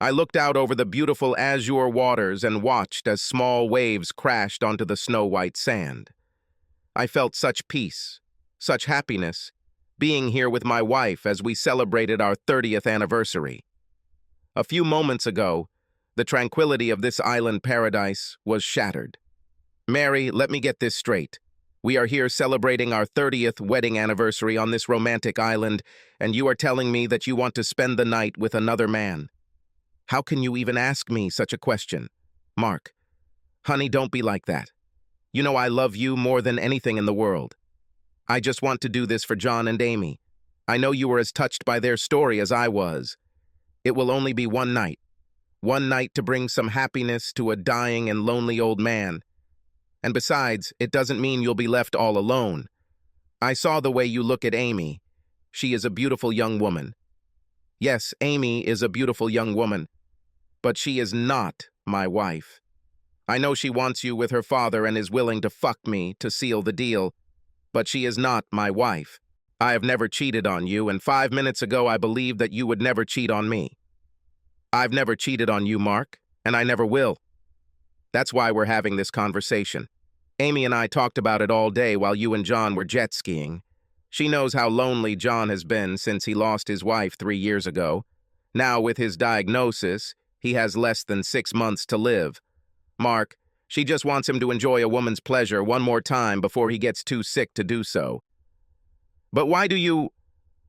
I looked out over the beautiful azure waters and watched as small waves crashed onto the snow-white sand. I felt such peace, such happiness, being here with my wife as we celebrated our 30th anniversary. A few moments ago, the tranquility of this island paradise was shattered. Mary, let me get this straight. We are here celebrating our 30th wedding anniversary on this romantic island, and you are telling me that you want to spend the night with another man. How can you even ask me such a question? Mark, honey, don't be like that. You know I love you more than anything in the world. I just want to do this for John and Amy. I know you were as touched by their story as I was. It will only be one night to bring some happiness to a dying and lonely old man. And besides, it doesn't mean you'll be left all alone. I saw the way you look at Amy. She is a beautiful young woman. Yes, Amy is a beautiful young woman, but she is not my wife. I know she wants you with her father and is willing to fuck me to seal the deal, but she is not my wife. I have never cheated on you, and 5 minutes ago I believed that you would never cheat on me. I've never cheated on you, Mark, and I never will. That's why we're having this conversation. Amy and I talked about it all day while you and John were jet skiing. She knows how lonely John has been since he lost his wife 3 years ago. Now, with his diagnosis, he has less than 6 months to live. Mark, she just wants him to enjoy a woman's pleasure one more time before he gets too sick to do so. But why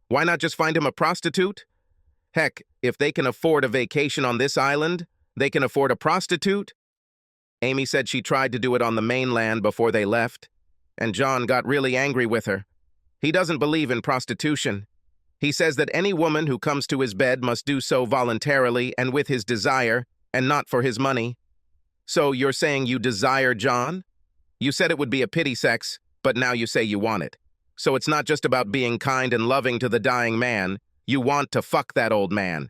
not just find him a prostitute? Heck, if they can afford a vacation on this island, they can afford a prostitute? Amy said she tried to do it on the mainland before they left, and John got really angry with her. He doesn't believe in prostitution. He says that any woman who comes to his bed must do so voluntarily and with his desire, and not for his money. So you're saying you desire John? You said it would be a pity sex, but now you say you want it. So it's not just about being kind and loving to the dying man. You want to fuck that old man.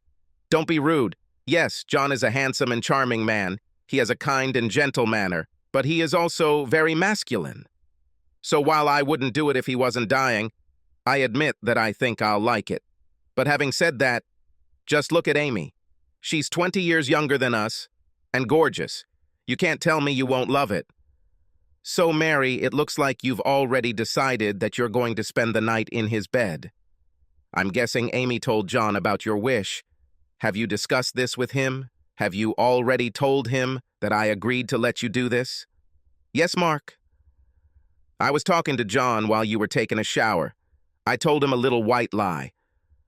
Don't be rude. Yes, John is a handsome and charming man. He has a kind and gentle manner, but he is also very masculine. So while I wouldn't do it if he wasn't dying, I admit that I think I'll like it. But having said that, just look at Amy. She's 20 years younger than us, and gorgeous. You can't tell me you won't love it. So, Mary, it looks like you've already decided that you're going to spend the night in his bed. I'm guessing Amy told John about your wish. Have you discussed this with him? Have you already told him that I agreed to let you do this? Yes, Mark. I was talking to John while you were taking a shower. I told him a little white lie.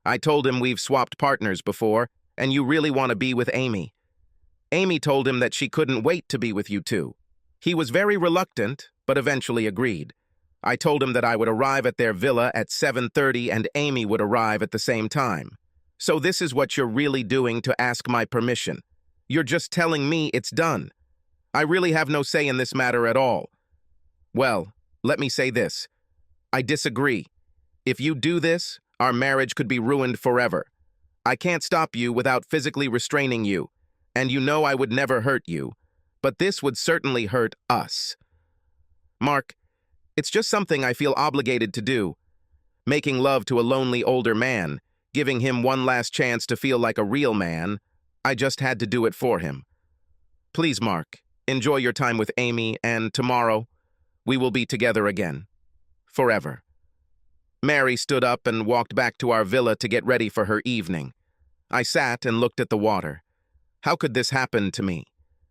I told him we've swapped partners before, and you really want to be with Amy. Amy told him that she couldn't wait to be with you two. He was very reluctant, but eventually agreed. I told him that I would arrive at their villa at 7:30 and Amy would arrive at the same time. So this is what you're really doing to ask my permission. You're just telling me it's done. I really have no say in this matter at all. Well, let me say this. I disagree. If you do this, our marriage could be ruined forever. I can't stop you without physically restraining you, and you know I would never hurt you, but this would certainly hurt us. Mark, it's just something I feel obligated to do. Making love to a lonely older man, giving him one last chance to feel like a real man, I just had to do it for him. Please, Mark, enjoy your time with Amy, and tomorrow, we will be together again. Forever. Mary stood up and walked back to our villa to get ready for her evening. I sat and looked at the water. How could this happen to me?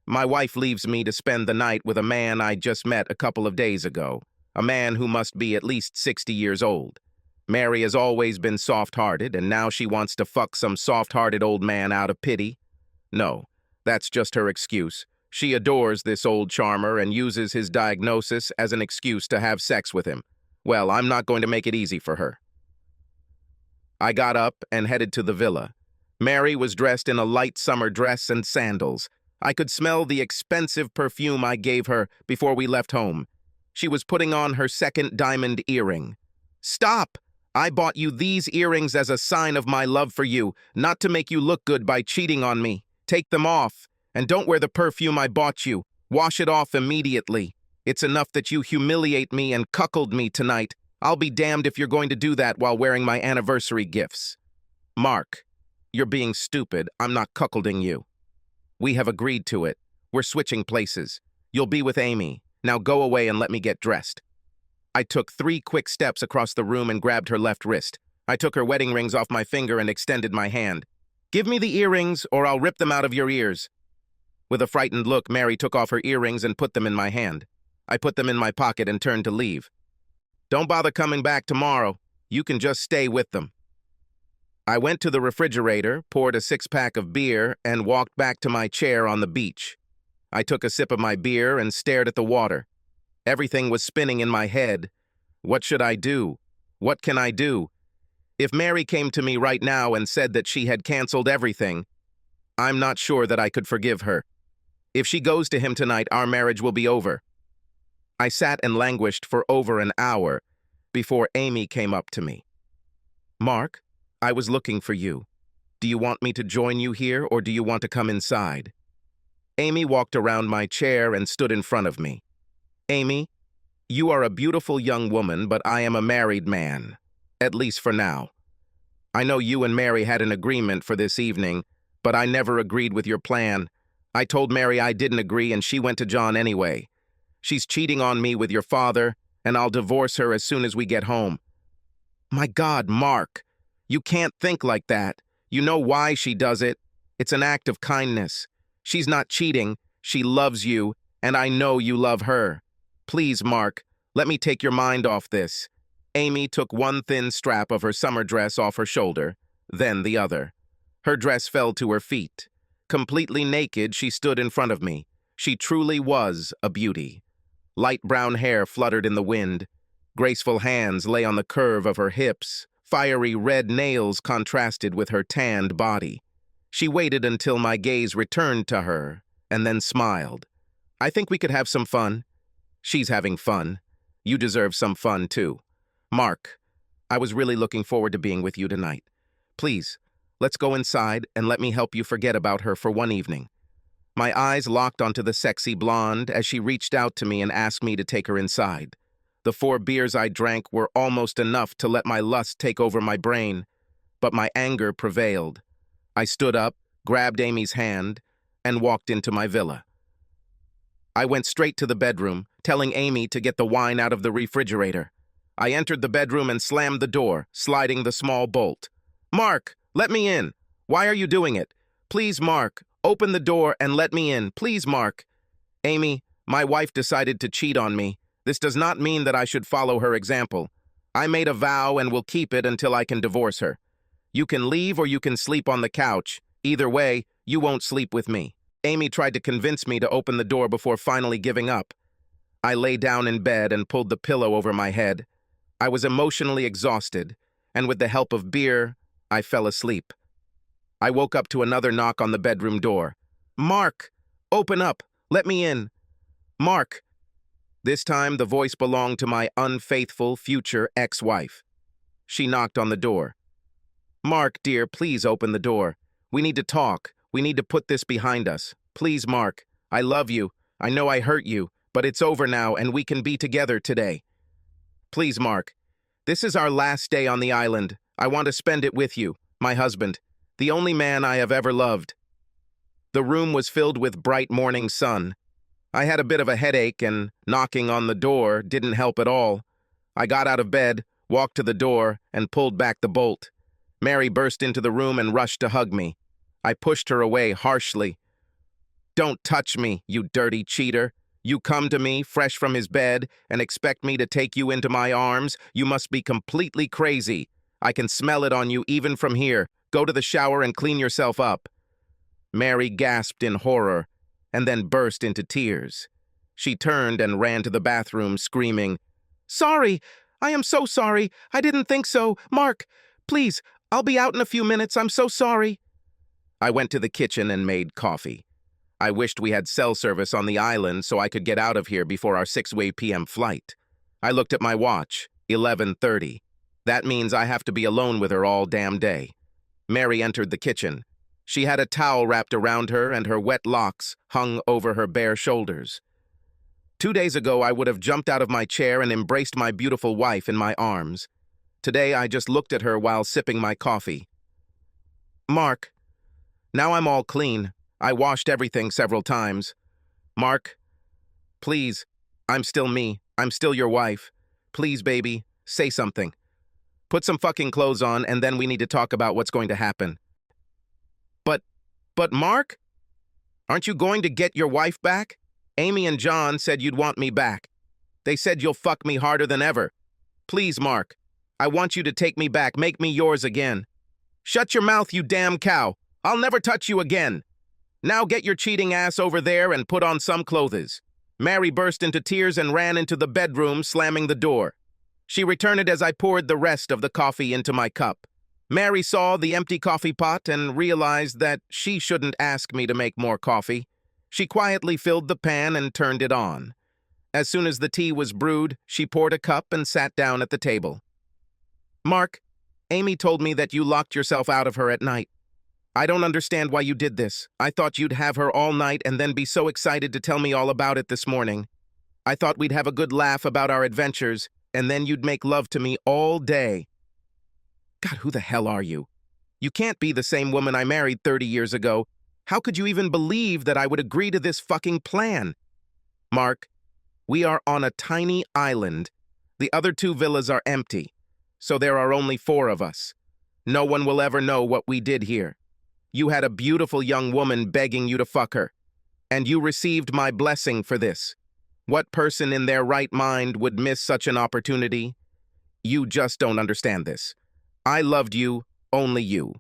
My wife leaves me to spend the night with a man I just met a couple of days ago, a man who must be at least 60 years old. Mary has always been soft-hearted, and now she wants to fuck some soft-hearted old man out of pity? No, that's just her excuse. She adores this old charmer and uses his diagnosis as an excuse to have sex with him. Well, I'm not going to make it easy for her. I got up and headed to the villa. Mary was dressed in a light summer dress and sandals. I could smell the expensive perfume I gave her before we left home. She was putting on her second diamond earring. Stop! I bought you these earrings as a sign of my love for you, not to make you look good by cheating on me. Take them off, and don't wear the perfume I bought you. Wash it off immediately. It's enough that you humiliate me and cuckold me tonight. I'll be damned if you're going to do that while wearing my anniversary gifts. Mark, You're being stupid. I'm not cuckolding you. We have agreed to it. We're switching places. You'll be with Amy. Now go away and let me get dressed. I took 3 quick steps across the room and grabbed her left wrist. I took her wedding rings off my finger and extended my hand. Give me the earrings or I'll rip them out of your ears. With a frightened look, Mary took off her earrings and put them in my hand. I put them in my pocket and turned to leave. Don't bother coming back tomorrow. You can just stay with them. I went to the refrigerator, poured a 6-pack of beer, and walked back to my chair on the beach. I took a sip of my beer and stared at the water. Everything was spinning in my head. What should I do? What can I do? If Mary came to me right now and said that she had canceled everything, I'm not sure that I could forgive her. If she goes to him tonight, our marriage will be over. I sat and languished for over an hour before Amy came up to me. Mark, I was looking for you. Do you want me to join you here or do you want to come inside? Amy walked around my chair and stood in front of me. Amy, you are a beautiful young woman, but I am a married man, at least for now. I know you and Mary had an agreement for this evening, but I never agreed with your plan. I told Mary I didn't agree and she went to John anyway. She's cheating on me with your father, and I'll divorce her as soon as we get home. My God, Mark, you can't think like that. You know why she does it. It's an act of kindness. She's not cheating. She loves you, and I know you love her. Please, Mark, let me take your mind off this. Amy took one thin strap of her summer dress off her shoulder, then the other. Her dress fell to her feet. Completely naked, she stood in front of me. She truly was a beauty. Light brown hair fluttered in the wind. Graceful hands lay on the curve of her hips. Fiery red nails contrasted with her tanned body. She waited until my gaze returned to her, and then smiled. I think we could have some fun. She's having fun. You deserve some fun, too. Mark, I was really looking forward to being with you tonight. Please, let's go inside and let me help you forget about her for one evening. My eyes locked onto the sexy blonde as she reached out to me and asked me to take her inside. The 4 beers I drank were almost enough to let my lust take over my brain, but my anger prevailed. I stood up, grabbed Amy's hand, and walked into my villa. I went straight to the bedroom, telling Amy to get the wine out of the refrigerator. I entered the bedroom and slammed the door, sliding the small bolt. Mark, let me in. Why are you doing it? Please, Mark, open the door and let me in. Please, Mark. Amy, my wife decided to cheat on me. This does not mean that I should follow her example. I made a vow and will keep it until I can divorce her. You can leave or you can sleep on the couch. Either way, you won't sleep with me. Amy tried to convince me to open the door before finally giving up. I lay down in bed and pulled the pillow over my head. I was emotionally exhausted, and with the help of beer, I fell asleep. I woke up to another knock on the bedroom door. Mark, open up. Let me in. Mark. This time, the voice belonged to my unfaithful future ex-wife. She knocked on the door. Mark, dear, please open the door. We need to talk. We need to put this behind us. Please, Mark. I love you. I know I hurt you, but it's over now and we can be together today. Please, Mark. This is our last day on the island. I want to spend it with you, my husband, the only man I have ever loved. The room was filled with bright morning sun. I had a bit of a headache and knocking on the door didn't help at all. I got out of bed, walked to the door, and pulled back the bolt. Mary burst into the room and rushed to hug me. I pushed her away harshly. Don't touch me, you dirty cheater. You come to me, fresh from his bed, and expect me to take you into my arms? You must be completely crazy. I can smell it on you even from here. Go to the shower and clean yourself up. Mary gasped in horror, and then burst into tears. She turned and ran to the bathroom, screaming, Sorry! I am so sorry! I didn't think so! Mark, please, I'll be out in a few minutes. I'm so sorry. I went to the kitchen and made coffee. I wished we had cell service on the island so I could get out of here before our 6 p.m. flight. I looked at my watch, 11:30. That means I have to be alone with her all damn day. Mary entered the kitchen. She had a towel wrapped around her and her wet locks hung over her bare shoulders. 2 days ago, I would have jumped out of my chair and embraced my beautiful wife in my arms. Today, I just looked at her while sipping my coffee. Mark, now I'm all clean. I washed everything several times. Mark, please, I'm still me. I'm still your wife. Please, baby, say something. Put some fucking clothes on, and then we need to talk about what's going to happen. But Mark, aren't you going to get your wife back? Amy and John said you'd want me back. They said you'll fuck me harder than ever. Please, Mark, I want you to take me back, make me yours again. Shut your mouth, you damn cow. I'll never touch you again. Now get your cheating ass over there and put on some clothes. Mary burst into tears and ran into the bedroom, slamming the door. She returned as I poured the rest of the coffee into my cup. Mary saw the empty coffee pot and realized that she shouldn't ask me to make more coffee. She quietly filled the pan and turned it on. As soon as the tea was brewed, she poured a cup and sat down at the table. Mark, Amy told me that you locked yourself out of her at night. I don't understand why you did this. I thought you'd have her all night and then be so excited to tell me all about it this morning. I thought we'd have a good laugh about our adventures, and then you'd make love to me all day. God, who the hell are you? You can't be the same woman I married 30 years ago. How could you even believe that I would agree to this fucking plan? Mark, we are on a tiny island. The other 2 villas are empty, so there are only 4 of us. No one will ever know what we did here. You had a beautiful young woman begging you to fuck her, and you received my blessing for this. What person in their right mind would miss such an opportunity? You just don't understand this. I loved you, only you.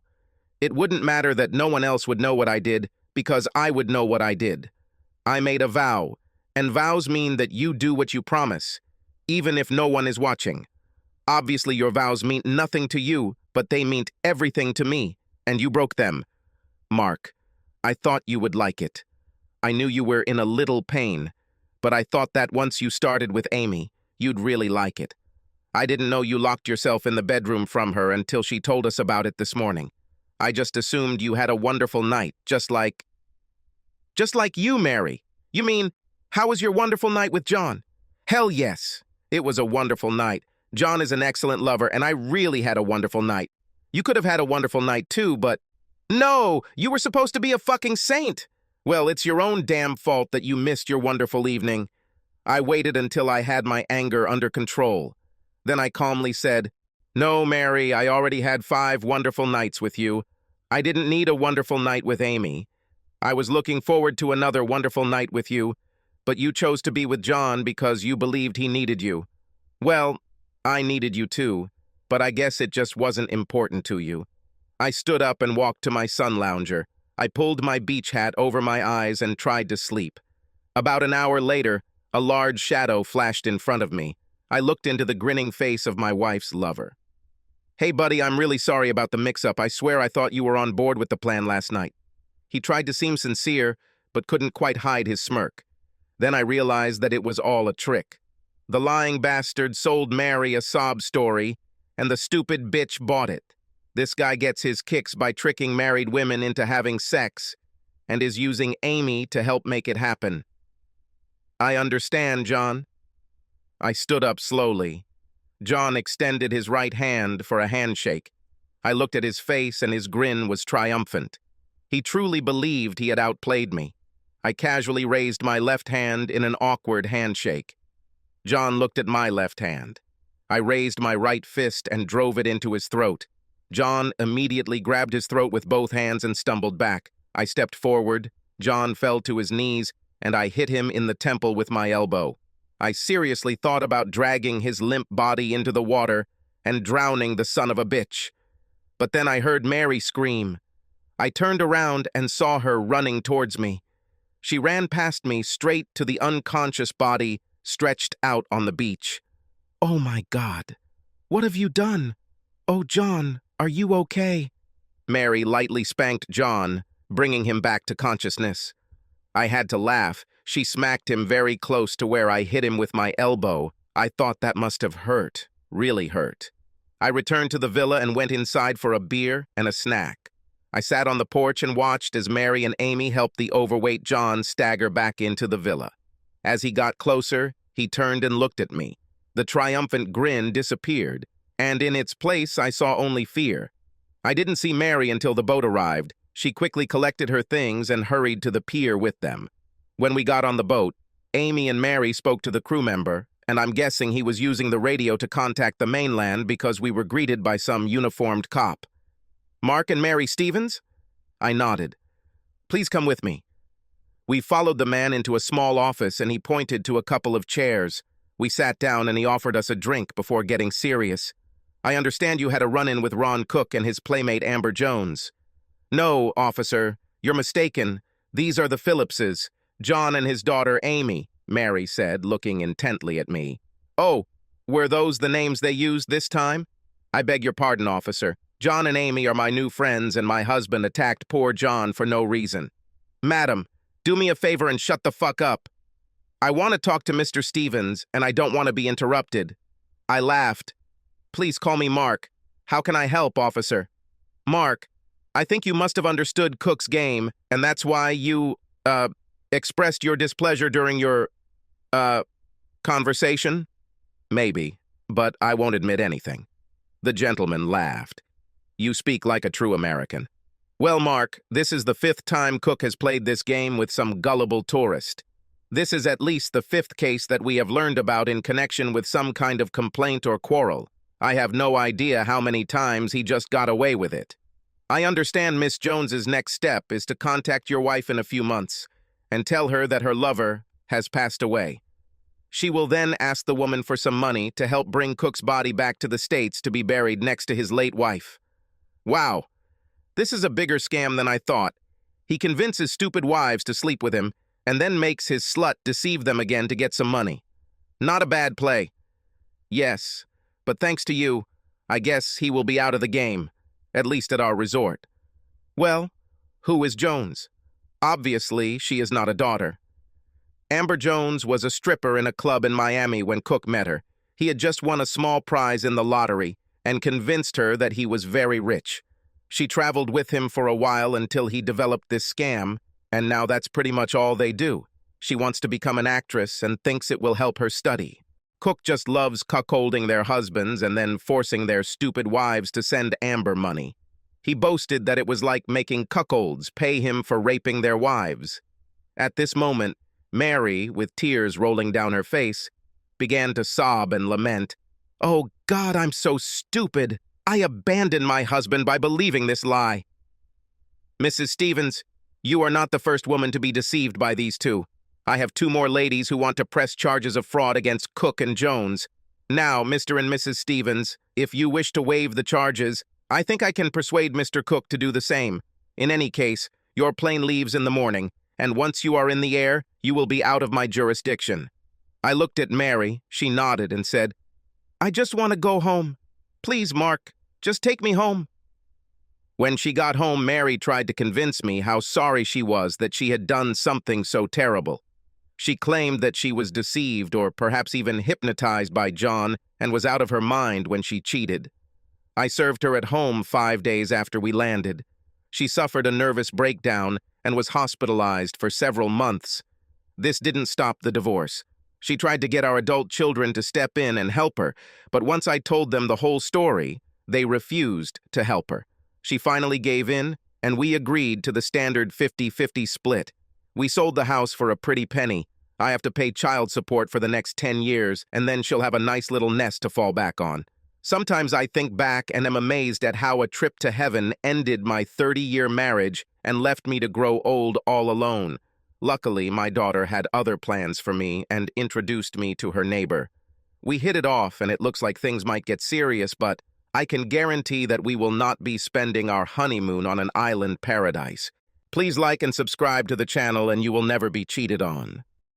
It wouldn't matter that no one else would know what I did, because I would know what I did. I made a vow, and vows mean that you do what you promise, even if no one is watching. Obviously, your vows mean nothing to you, but they meant everything to me, and you broke them. Mark, I thought you would like it. I knew you were in a little pain, but I thought that once you started with Amy, you'd really like it. I didn't know you locked yourself in the bedroom from her until she told us about it this morning. I just assumed you had a wonderful night, just like you, Mary. You mean, how was your wonderful night with John? Hell yes, it was a wonderful night. John is an excellent lover, and I really had a wonderful night. You could have had a wonderful night too, but... No, you were supposed to be a fucking saint. Well, it's your own damn fault that you missed your wonderful evening. I waited until I had my anger under control. Then I calmly said, No, Mary, I already had 5 wonderful nights with you. I didn't need a wonderful night with Amy. I was looking forward to another wonderful night with you, but you chose to be with John because you believed he needed you. Well, I needed you too, but I guess it just wasn't important to you. I stood up and walked to my sun lounger. I pulled my beach hat over my eyes and tried to sleep. About an hour later, a large shadow flashed in front of me. I looked into the grinning face of my wife's lover. Hey, buddy, I'm really sorry about the mix-up. I swear I thought you were on board with the plan last night. He tried to seem sincere, but couldn't quite hide his smirk. Then I realized that it was all a trick. The lying bastard sold Mary a sob story, and the stupid bitch bought it. This guy gets his kicks by tricking married women into having sex, and is using Amy to help make it happen. I understand, John. I stood up slowly. John extended his right hand for a handshake. I looked at his face, and his grin was triumphant. He truly believed he had outplayed me. I casually raised my left hand in an awkward handshake. John looked at my left hand. I raised my right fist and drove it into his throat. John immediately grabbed his throat with both hands and stumbled back. I stepped forward. John fell to his knees, and I hit him in the temple with my elbow. I seriously thought about dragging his limp body into the water and drowning the son of a bitch. But then I heard Mary scream. I turned around and saw her running towards me. She ran past me straight to the unconscious body stretched out on the beach. Oh my God, what have you done? Oh, John, are you okay? Mary lightly spanked John, bringing him back to consciousness. I had to laugh. She smacked him very close to where I hit him with my elbow. I thought that must have hurt, really hurt. I returned to the villa and went inside for a beer and a snack. I sat on the porch and watched as Mary and Amy helped the overweight John stagger back into the villa. As he got closer, he turned and looked at me. The triumphant grin disappeared, and in its place I saw only fear. I didn't see Mary until the boat arrived. She quickly collected her things and hurried to the pier with them. When we got on the boat, Amy and Mary spoke to the crew member, and I'm guessing he was using the radio to contact the mainland because we were greeted by some uniformed cop. "Mark and Mary Stevens?" I nodded. "Please come with me." We followed the man into a small office and he pointed to a couple of chairs. We sat down and he offered us a drink before getting serious. "I understand you had a run-in with Ron Cook and his playmate Amber Jones." "No, officer, you're mistaken. These are the Phillipses, John and his daughter Amy," Mary said, looking intently at me. "Oh, were those the names they used this time?" "I beg your pardon, officer. John and Amy are my new friends and my husband attacked poor John for no reason." "Madam, do me a favor and shut the fuck up. I want to talk to Mr. Stevens and I don't want to be interrupted." I laughed. "Please call me Mark. How can I help, officer?" "Mark, I think you must have understood Cook's game, and that's why you, expressed your displeasure during your, conversation?" "Maybe, but I won't admit anything." The gentleman laughed. "You speak like a true American. Well, Mark, this is the 5th time Cook has played this game with some gullible tourist. This is at least the 5th case that we have learned about in connection with some kind of complaint or quarrel. I have no idea how many times he just got away with it. I understand Miss Jones's next step is to contact your wife in a few months and tell her that her lover has passed away. She will then ask the woman for some money to help bring Cook's body back to the States to be buried next to his late wife." Wow, this is a bigger scam than I thought. He convinces stupid wives to sleep with him and then makes his slut deceive them again to get some money. Not a bad play. Yes, but thanks to you, I guess he will be out of the game, at least at our resort. Well, who is Jones? Obviously, she is not a daughter. Amber Jones was a stripper in a club in Miami when Cook met her. He had just won a small prize in the lottery and convinced her that he was very rich. She traveled with him for a while until he developed this scam, and now that's pretty much all they do. She wants to become an actress and thinks it will help her study. Cook just loves cuckolding their husbands and then forcing their stupid wives to send Amber money. He boasted that it was like making cuckolds pay him for raping their wives. At this moment, Mary, with tears rolling down her face, began to sob and lament. "Oh, God, I'm so stupid. I abandoned my husband by believing this lie." "Mrs. Stevens, you are not the first woman to be deceived by these two. I have 2 more ladies who want to press charges of fraud against Cook and Jones. Now, Mr. and Mrs. Stevens, if you wish to waive the charges, I think I can persuade Mr. Cook to do the same. In any case, your plane leaves in the morning, and once you are in the air, you will be out of my jurisdiction." I looked at Mary, she nodded and said, "I just want to go home. Please, Mark, just take me home." When she got home, Mary tried to convince me how sorry she was that she had done something so terrible. She claimed that she was deceived or perhaps even hypnotized by John and was out of her mind when she cheated. I served her at home 5 days after we landed. She suffered a nervous breakdown and was hospitalized for several months. This didn't stop the divorce. She tried to get our adult children to step in and help her, but once I told them the whole story, they refused to help her. She finally gave in, and we agreed to the standard 50-50 split. We sold the house for a pretty penny. I have to pay child support for the next 10 years, and then she'll have a nice little nest to fall back on. Sometimes I think back and am amazed at how a trip to heaven ended my 30-year marriage and left me to grow old all alone. Luckily, my daughter had other plans for me and introduced me to her neighbor. We hit it off, and it looks like things might get serious, but I can guarantee that we will not be spending our honeymoon on an island paradise. Please like and subscribe to the channel, and you will never be cheated on.